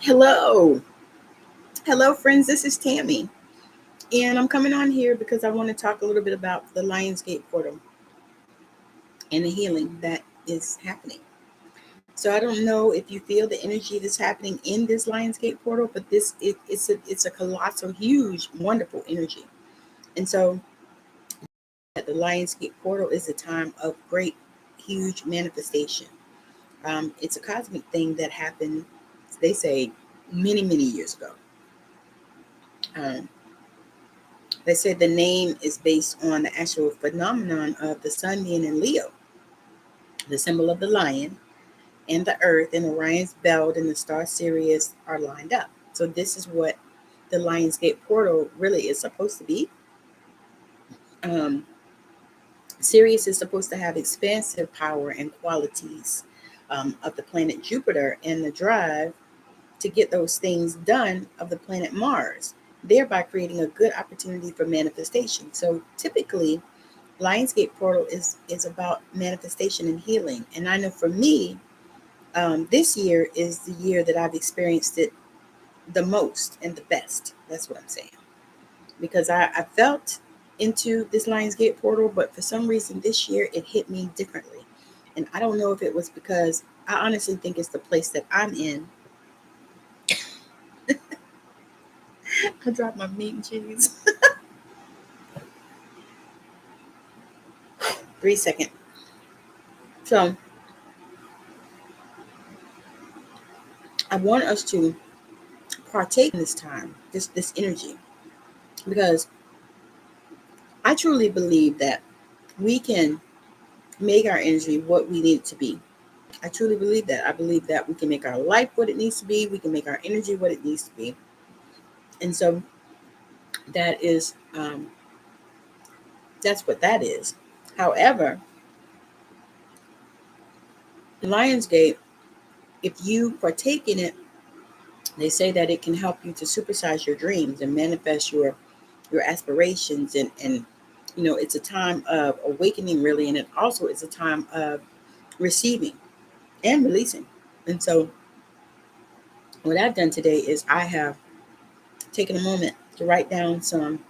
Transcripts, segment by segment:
Hello. Hello, friends. This is Tammy. And I'm coming on here because I want to talk a little bit about the Lionsgate portal and the healing that is happening. So I don't know if you feel the energy that's happening in this Lionsgate portal, but it's a colossal, huge, wonderful energy. And so the Lionsgate portal is a time of great, huge manifestation. It's a cosmic thing that happened, they say, many, many years ago. Um, They said the name is based on the actual phenomenon of the sun being in Leo, the symbol of the lion, and the earth and Orion's belt and the star Sirius are lined up. So this is what the Lionsgate portal really is supposed to be. Um, Sirius is supposed to have expansive power and qualities of the planet Jupiter and the drive to get those things done of the planet Mars, thereby creating a good opportunity for manifestation. So typically, Lionsgate portal is about manifestation and healing. And I know for me, this year is the year that I've experienced it the most and the best. That's what I'm saying. Because I felt into this Lionsgate portal, but for some reason this year it hit me differently. And I don't know if it was because I honestly think it's the place that I'm in. I dropped my meat and cheese. 3 seconds. So I want us to partake in this time, this energy, because I truly believe that we can make our energy what we need it to be. I truly believe that. I believe that we can make our life what it needs to be. We can make our energy what it needs to be. And so that is, that's what that is. However, Lionsgate, if you partake in it, they say that it can help you to supersize your dreams and manifest your aspirations, and it's a time of awakening, really, and it also is a time of receiving and releasing. And so what I've done today is I have taken a moment to write down some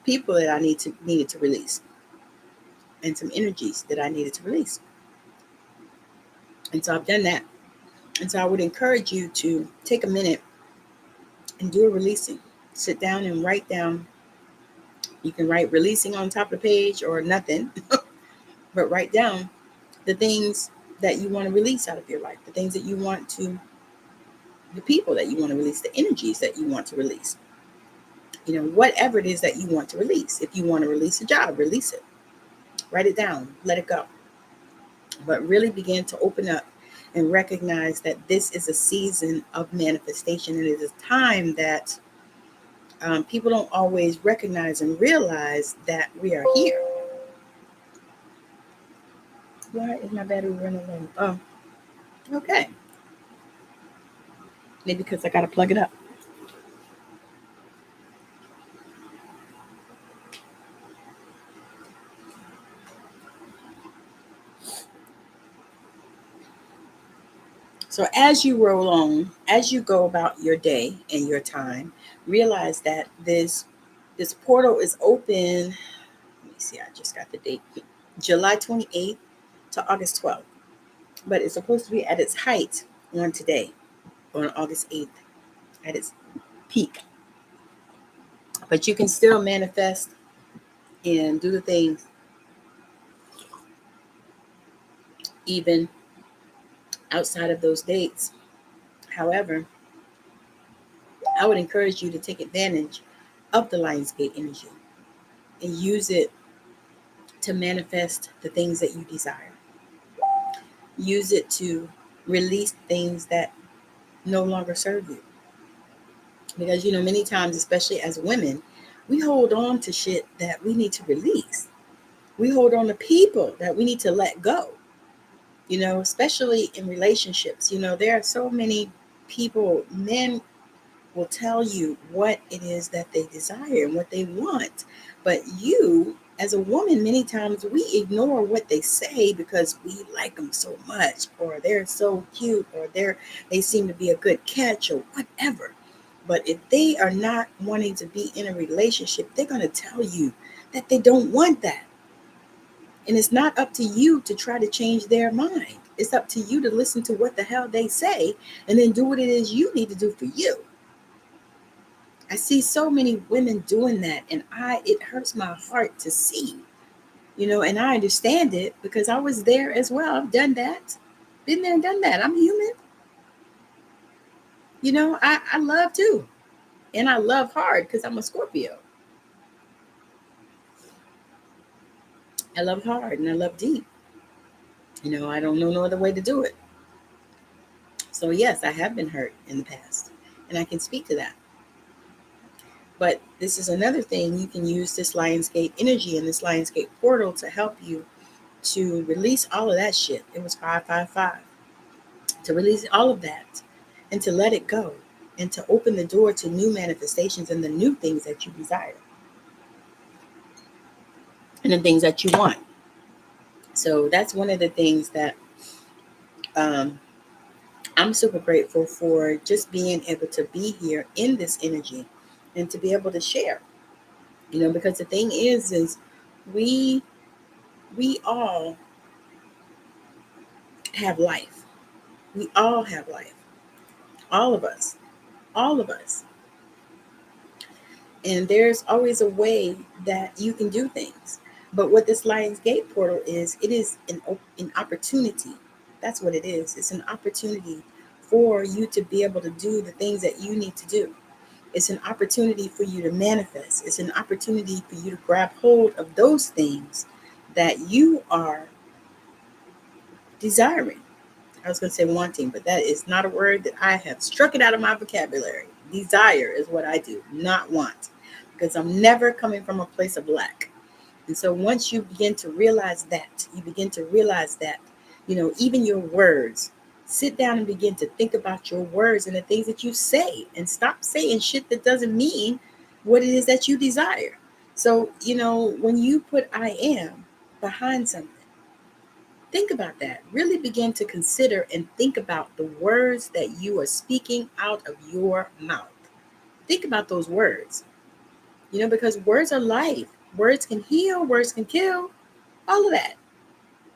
people that I needed to release, and some energies that I needed to release. And so I've done that. And so I would encourage you to take a minute and do a releasing. Sit down and write down. You can write releasing on top of the page or nothing, but write down the things that you want to release out of your life, the things that you want to, the people that you want to release, the energies that you want to release. Whatever it is that you want to release. If you want to release a job, release it. Write it down, let it go. But really begin to open up and recognize that this is a season of manifestation. And it is a time that people don't always recognize and realize that we are here. Why is my battery running low? Oh, okay. Maybe because I got to plug it up. So as you roll on, as you go about your day and your time, realize that this portal is open. Let me see, I just got the date. July 28th to August 12th. But it's supposed to be at its height on today, on August 8th, at its peak. But you can still manifest and do the things even outside of those dates. However, I would encourage you to take advantage of the Lionsgate energy and use it to manifest the things that you desire. Use it to release things that no longer serve you. Because, many times, especially as women, we hold on to shit that we need to release. We hold on to people that we need to let go, especially in relationships. There are so many people, men will tell you what it is that they desire and what they want. But you as a woman, many times we ignore what they say because we like them so much, or they're so cute, or they seem to be a good catch, or whatever. But if they are not wanting to be in a relationship, they're going to tell you that they don't want that. And it's not up to you to try to change their mind. It's up to you to listen to what the hell they say and then do what it is you need to do for you. I see so many women doing that, and it hurts my heart to see. And I understand it because I was there as well. I've done that. Been there and done that. I'm human. I love too. And I love hard because I'm a Scorpio. I love hard and I love deep. I don't know no other way to do it. So yes, I have been hurt in the past. And I can speak to that. But this is another thing. You can use this Lionsgate energy and this Lionsgate portal to help you to release all of that shit. It was 555. To release all of that and to let it go and to open the door to new manifestations and the new things that you desire and the things that you want. So that's one of the things that I'm super grateful for, just being able to be here in this energy and to be able to share, because the thing is we all have life. We all have life. All of us. All of us. And there's always a way that you can do things. But what this Lions Gate portal is, it is an opportunity. That's what it is. It's an opportunity for you to be able to do the things that you need to do. It's an opportunity for you to manifest. It's an opportunity for you to grab hold of those things that you are desiring. I was going to say wanting, but that is not a word that I have struck it out of my vocabulary. Desire is what I do, not want, because I'm never coming from a place of lack. And so once you begin to realize that, even your words, sit down and begin to think about your words and the things that you say, and stop saying shit that doesn't mean what it is that you desire. So, when you put I am behind something, think about that. Really begin to consider and think about the words that you are speaking out of your mouth. Think about those words, because words are life. Words can heal, words can kill, all of that,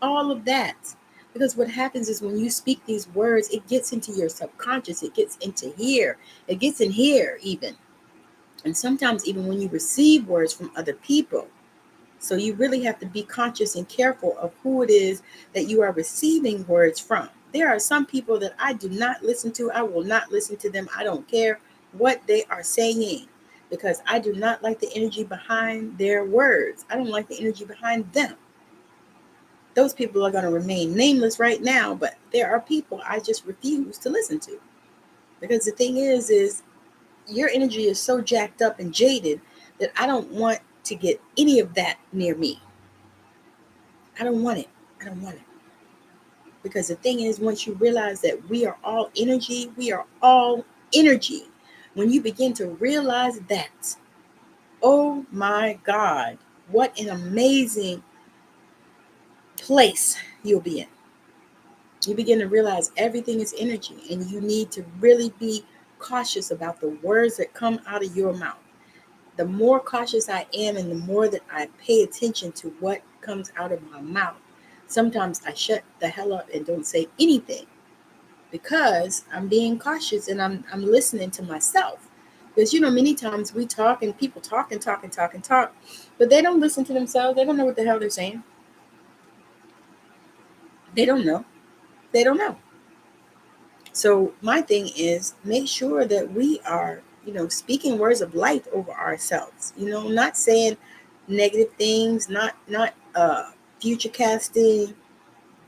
all of that. Because what happens is when you speak these words, it gets into your subconscious, it gets into here, it gets in here even. And sometimes even when you receive words from other people. So you really have to be conscious and careful of who it is that you are receiving words from. There are some people that I do not listen to. I will not listen to them. I don't care what they are saying, because I do not like the energy behind their words. I don't like the energy behind them. Those people are going to remain nameless right now, but there are people I just refuse to listen to. Because the thing is your energy is so jacked up and jaded that I don't want to get any of that near me. I don't want it. I don't want it. Because the thing is, once you realize that we are all energy, we are all energy. When you begin to realize that, oh my God, what an amazing place you'll be in. You begin to realize everything is energy, and you need to really be cautious about the words that come out of your mouth. The more cautious I am and the more that I pay attention to what comes out of my mouth, sometimes I shut the hell up and don't say anything, because I'm being cautious and I'm listening to myself. Because, many times we talk and people talk and talk and talk and talk, but they don't listen to themselves. They don't know what the hell they're saying. They don't know. They don't know. So my thing is, make sure that we are, speaking words of life over ourselves, not saying negative things, not future casting,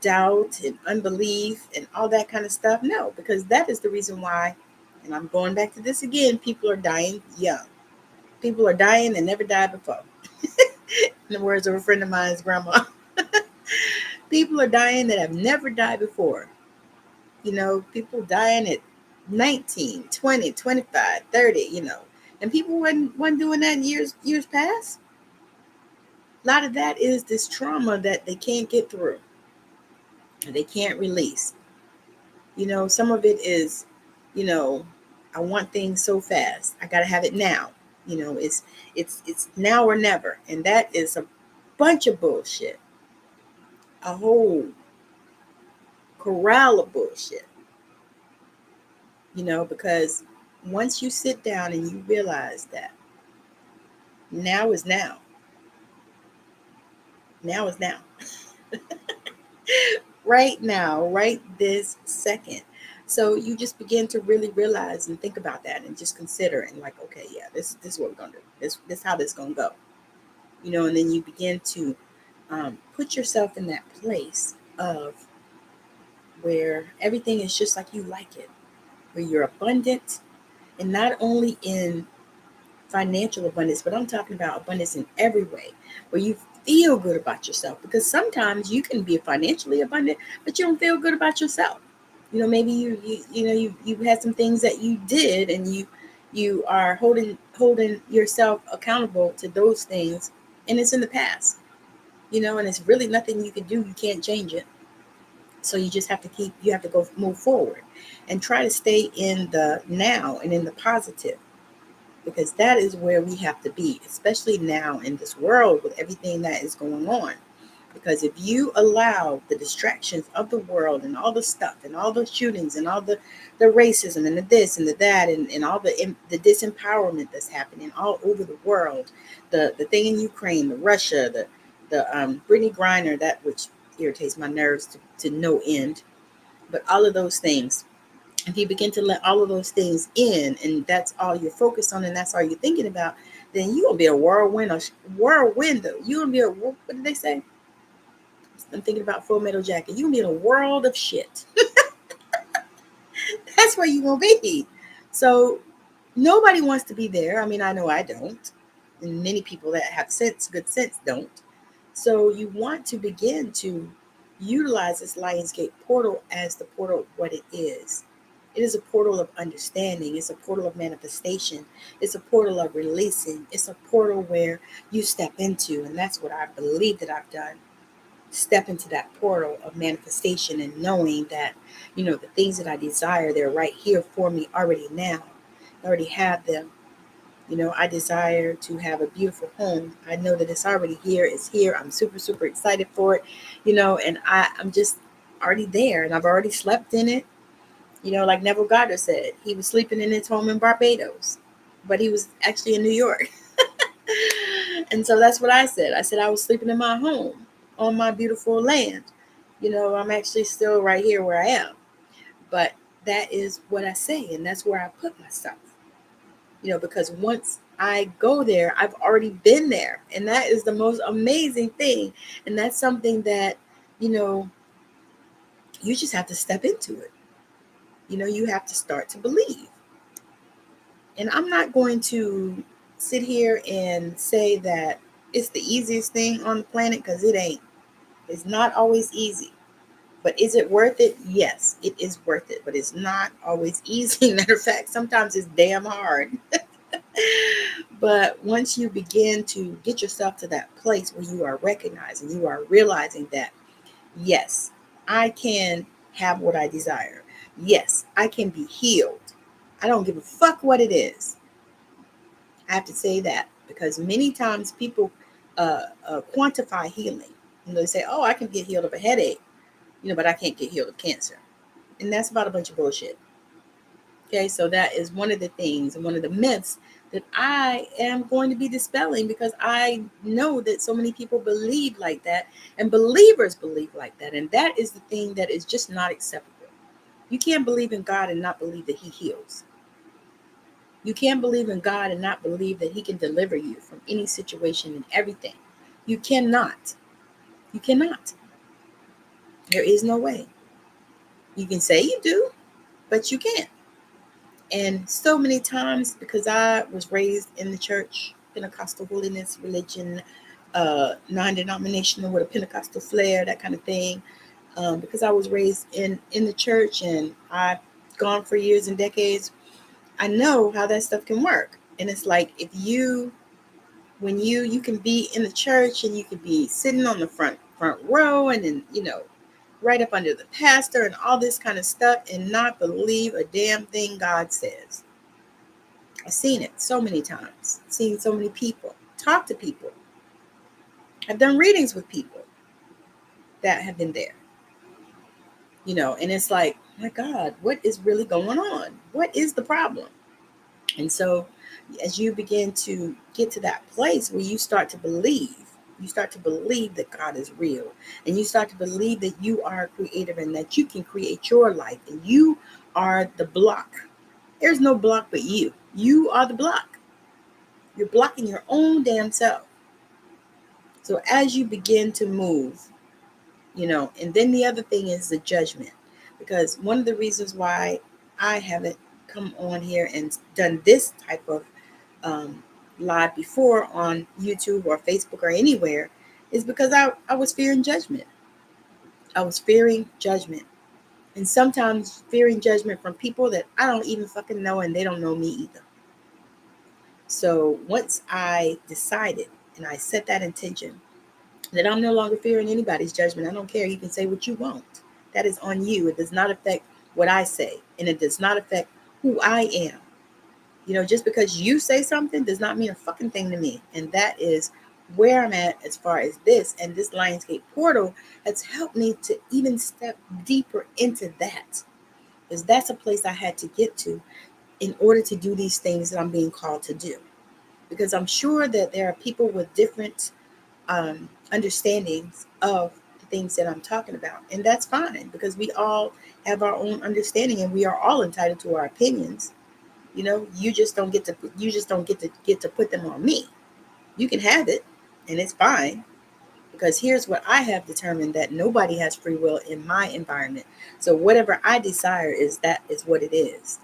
doubt and unbelief and all that kind of stuff. No, because that is the reason why, and I'm going back to this again, people are dying young. People are dying that never died before. In the words of a friend of mine's grandma. People are dying that have never died before. People dying at 19, 20, 25, 30, and people wasn't doing that in years past. A lot of that is this trauma that they can't get through, and they can't release. Some of it is, you know, I want things so fast. I got to have it now. It's now or never, and that is a bunch of bullshit. A whole corral of bullshit. Because once you sit down and you realize that now is now. Now is now. Right now, right this second. So you just begin to really realize and think about that and just consider and like, okay, yeah, this is what we're gonna do. This how this gonna go. And then you begin to put yourself in that place of where everything is just like you like it, where you're abundant, and not only in financial abundance, but I'm talking about abundance in every way, where you feel good about yourself. Because sometimes you can be financially abundant, but you don't feel good about yourself. Maybe you had some things that you did, and you are holding yourself accountable to those things, and it's in the past. And it's really nothing you can do. You can't change it. So you just have to go move forward and try to stay in the now and in the positive, because that is where we have to be, especially now in this world with everything that is going on. Because if you allow the distractions of the world and all the stuff and all the shootings and all the racism and the this and the that and all the disempowerment that's happening all over the world, the thing in Ukraine, the Russia, the Brittany Griner, that which irritates my nerves to no end, but all of those things, if you begin to let all of those things in, and that's all you're focused on and that's all you're thinking about, then you're going to be a whirlwind. You're going to be what did they say? I'm thinking about Full Metal Jacket. You're going to be in a world of shit. That's where you're going to be. So nobody wants to be there. I mean, I know I don't. And many people that have good sense don't. So you want to begin to utilize this Lionsgate portal as the portal of what it is. It is a portal of understanding. It's a portal of manifestation. It's a portal of releasing. It's a portal where you step into, and that's what I believe that I've done. Step into that portal of manifestation and knowing that, the things that I desire, they're right here for me already now. I already have them. I desire to have a beautiful home. I know that it's already here. It's here. I'm super, super excited for it, and I'm just already there, and I've already slept in it. Like Neville Goddard said, he was sleeping in his home in Barbados, but he was actually in New York. And so that's what I said. I said I was sleeping in my home on my beautiful land. I'm actually still right here where I am. But that is what I say, and that's where I put myself. Because once I go there, I've already been there. And that is the most amazing thing. And that's something that, you just have to step into it. You have to start to believe. And I'm not going to sit here and say that it's the easiest thing on the planet, because it ain't. It's not always easy. But is it worth it? Yes, it is worth it. But it's not always easy. Matter of fact, sometimes it's damn hard. But once you begin to get yourself to that place where you are recognizing, you are realizing that, yes, I can have what I desire. Yes, I can be healed. I don't give a fuck what it is. I have to say that, because many times people quantify healing. They say, oh, I can get healed of a headache, but I can't get healed of cancer. And that's about a bunch of bullshit. Okay, so that is one of the things and one of the myths that I am going to be dispelling, because I know that so many people believe like that, and believers believe like that. And that is the thing that is just not acceptable. You can't believe in God and not believe that He heals. You can't believe in God and not believe that He can deliver you from any situation and everything. You cannot. You cannot. There is no way. You can say you do, but you can't. And so many times, because I was raised in the church, Pentecostal holiness religion, non-denominational with a Pentecostal flair, that kind of thing, because I was raised in the church and I've gone for years and decades, I know how that stuff can work. And it's like, if you when you can be in the church and you can be sitting on the front row and then, right up under the pastor and all this kind of stuff and not believe a damn thing God says. I've seen it so many times, seen so many people, talk to people. I've done readings with people that have been there, and it's like, my God, what is really going on? What is the problem? And so as you begin to get to that place where you start to believe that God is real, and you start to believe that you are creative and that you can create your life and you are the block. There's no block but you. You are the block. You're blocking your own damn self. So as you begin to move, and then the other thing is the judgment. Because one of the reasons why I haven't come on here and done this type of live before on YouTube or Facebook or anywhere is because I was fearing judgment. I was fearing judgment. And sometimes fearing judgment from people that I don't even fucking know and they don't know me either. So once I decided and I set that intention that I'm no longer fearing anybody's judgment, I don't care. You can say what you want. That is on you. It does not affect what I say, and it does not affect who I am. Just because you say something does not mean a fucking thing to me. And that is where I'm at as far as this. And this Lionsgate portal has helped me to even step deeper into that. Because that's a place I had to get to in order to do these things that I'm being called to do. Because I'm sure that there are people with different understandings of the things that I'm talking about. And that's fine, because we all have our own understanding and we are all entitled to our opinions. You just don't get to put them on me. You can have it and it's fine, because here's what I have determined, that nobody has free will in my environment. So whatever I desire that is what it is.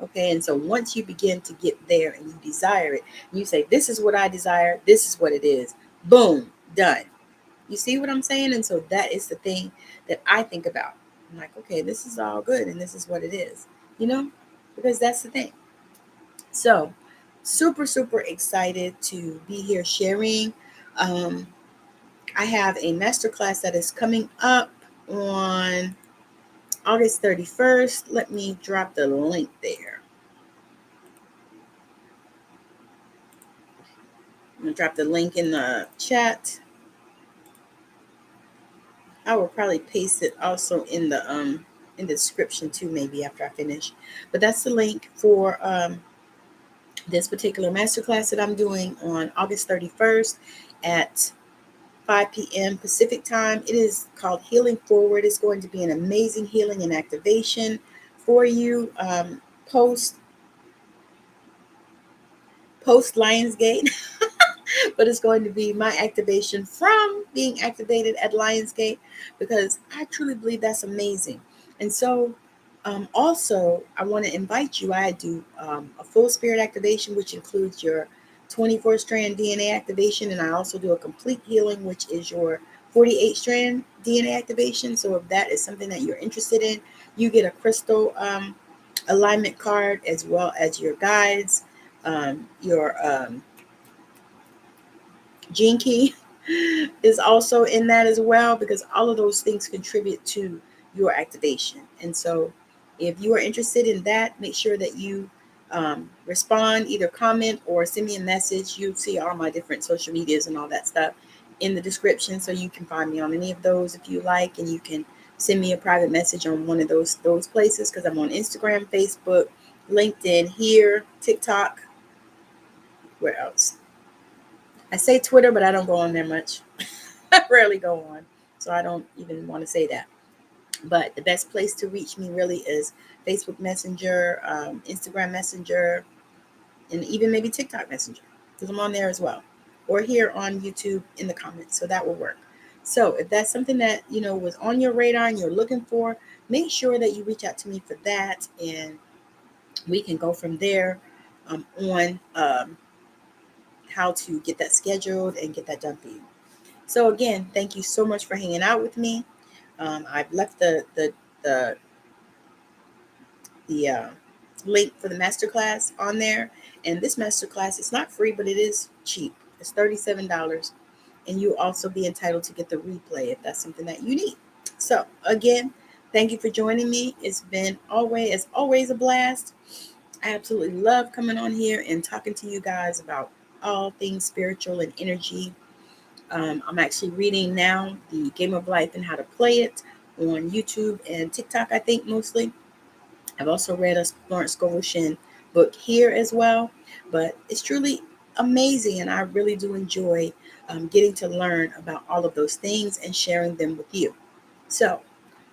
Okay, and so once you begin to get there and you desire it, and you say, this is what I desire, this is what it is, boom, done. You see what I'm saying? And so that is the thing that I think about. I'm like, okay, this is all good and this is what it is, because that's the thing. So super, super excited to be here sharing. I have a masterclass that is coming up on August 31st. Let me drop the link there. I'm going to drop the link in the chat. I will probably paste it also in the description too, maybe after I finish. But that's the link for this particular masterclass that I'm doing on August 31st at 5 p.m. Pacific time. It is called Healing Forward. It's going to be an amazing healing and activation for you post Lionsgate. But it's going to be my activation from being activated at Lionsgate, because I truly believe that's amazing. And so also, I want to invite you. I do a full spirit activation, which includes your 24-strand DNA activation, and I also do a complete healing, which is your 48-strand DNA activation. So if that is something that you're interested in, you get a crystal alignment card, as well as your guides, your gene key is also in that as well, because all of those things contribute to your activation. And so if you are interested in that, make sure that you respond, either comment or send me a message. You see all my different social medias and all that stuff in the description, so you can find me on any of those if you like, and you can send me a private message on one of those places, because I'm on Instagram, Facebook, LinkedIn, here, TikTok. Where else? I say Twitter, but I don't go on there much. I rarely go on, so I don't even want to say that. But the best place to reach me really is Facebook Messenger, Instagram Messenger, and even maybe TikTok Messenger, because I'm on there as well, or here on YouTube in the comments. So that will work. So if that's something that was on your radar and you're looking for, make sure that you reach out to me for that, and we can go from there on how to get that scheduled and get that done for you. So again, thank you so much for hanging out with me. I've left the link for the masterclass on there. And this masterclass is not free, but it is cheap. It's $37. And you'll also be entitled to get the replay if that's something that you need. So again, thank you for joining me. It's been always a blast. I absolutely love coming on here and talking to you guys about all things spiritual and energy. I'm actually reading now the Game of Life and how to play it on YouTube and TikTok, I think mostly. I've also read a Florence Scovel book here as well, but it's truly amazing, and I really do enjoy getting to learn about all of those things and sharing them with you. So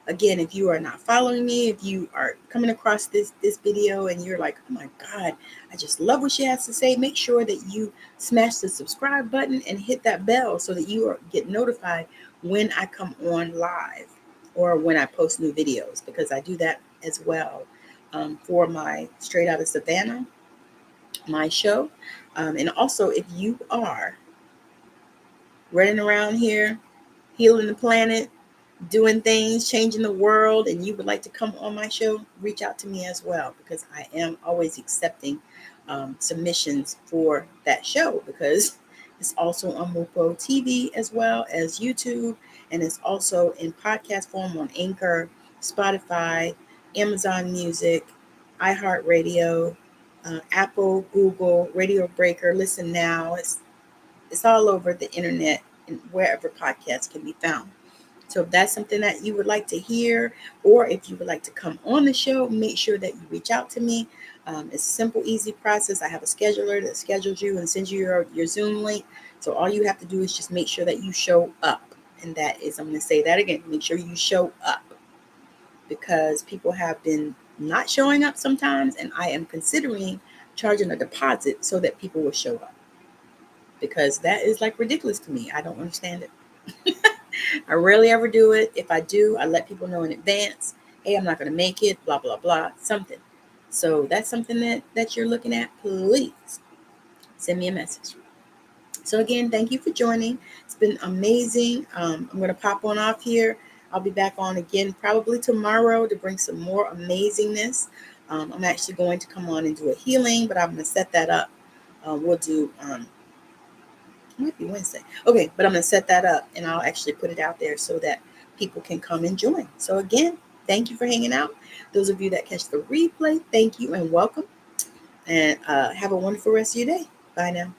again, if you are not following me, if you are coming across this video and you're like, oh my God, I just love what she has to say, make sure that you smash the subscribe button and hit that bell so that you get notified when I come on live or when I post new videos, because I do that as well for my Straight Out of Savannah, my show. And also, if you are running around here, healing the planet, doing things, changing the world, and you would like to come on my show, reach out to me as well, because I am always accepting submissions for that show, because it's also on Mopo TV as well as YouTube, and it's also in podcast form on Anchor, Spotify, Amazon Music, iHeartRadio, Apple, Google, Radio Breaker, Listen Now. It's all over the internet and wherever podcasts can be found. So if that's something that you would like to hear, or if you would like to come on the show, make sure that you reach out to me. It's a simple, easy process. I have a scheduler that schedules you and sends you your Zoom link. So all you have to do is just make sure that you show up. And that is, I'm going to say that again, make sure you show up, because people have been not showing up sometimes. And I am considering charging a deposit so that people will show up, because that is like ridiculous to me. I don't understand it. I rarely ever do it. If I do, I let people know in advance, hey, I'm not going to make it, blah, blah, blah, something. So that's something that you're looking at. Please send me a message. So again, thank you for joining. It's been amazing. I'm going to pop on off here. I'll be back on again probably tomorrow to bring some more amazingness. I'm actually going to come on and do a healing, but I'm going to set that up. We'll do... it might be Wednesday. Okay, but I'm going to set that up and I'll actually put it out there so that people can come and join. So again, thank you for hanging out. Those of you that catch the replay, thank you and welcome. And have a wonderful rest of your day. Bye now.